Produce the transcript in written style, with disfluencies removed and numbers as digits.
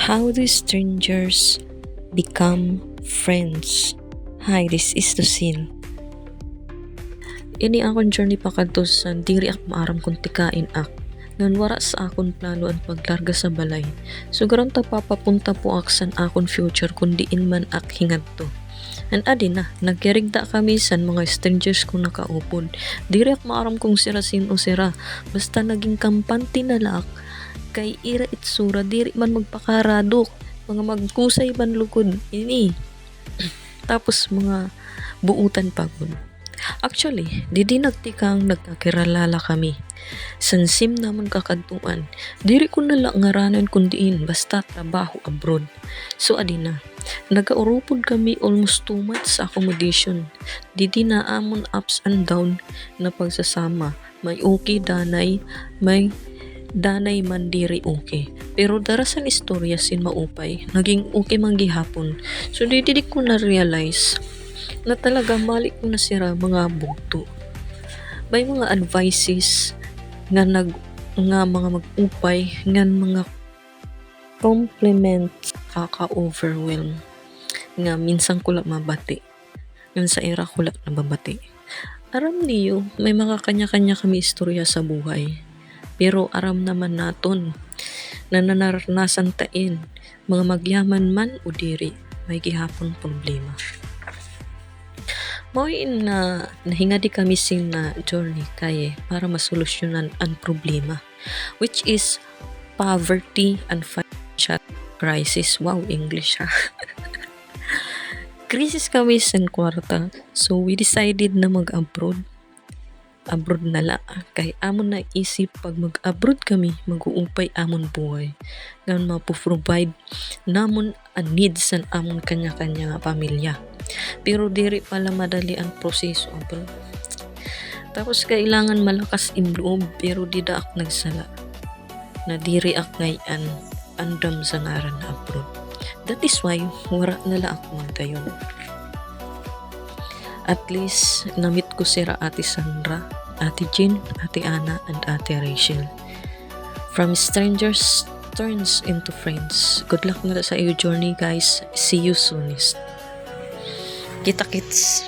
How do strangers become friends? Hi, this is Lucille. Ini akong journey pa kadto sa diri ak maaram kung tikain ak. Ngan wara sa akon plano ang paglarga sa balay. Sugaron ta papapunta po ak san akon future kung diin man ak hingadto. An adi na, nagkerigda kami san mga strangers kung nakaupod. Diri ak maaram kung sira sino sira. Basta naging kampante na laak. Kay ira itsura diri man magpakaradok. Mga magkusay man lugod. Ini. Tapos mga buutan pagod. Actually, di nagtikang nagkakiralala kami. Sansim naman kakadtuan. Diri ko nala ngaranan kundiin basta trabaho abroad. So adina, nagaurupod kami almost 2 months sa accommodation. Di na amon ups and down na pagsasama. May okay danay, may danay man diri okay. Pero darasan istorya sin maupay, naging okay man gihapon. So di ko na realize na talaga mali ko na sira mga bugto. May mga advices nga mga mag-upay nga mga compliments kaka-overwhelm nga minsan ko lang mabati. Yun sa era ko lang nababati. Aram niyo, may mga kanya-kanya kami istorya sa buhay. Pero aram naman naton na nanaranasan tain mga magyaman man o diri may gihapon problema. Mauin na nahinga di kami sin na journey kay para masolusyonan ang problema which is poverty and financial crisis. Wow, English ha. Krisis kami sin kwarta, so we decided na mag-abroad na la kay amon na isip pag mag-abroad kami mag-uupay amon buhay nga mapoprovide namon ang needs san amon kanya-kanya nga pamilya. Pero diri pala madali ang proseso abroad. Tapos kailangan malakas in loob pero di daak nagsala na diri ak ngayon andam sa ngaran na abroad. That is why wara nala ako magdayon. At least namit ko sira Ate Sandra, Ate Jean, Ate Ana, and Ate Rachel. From strangers turns into friends. Good luck na sa iyo journey guys. See you soonest. Kita kits.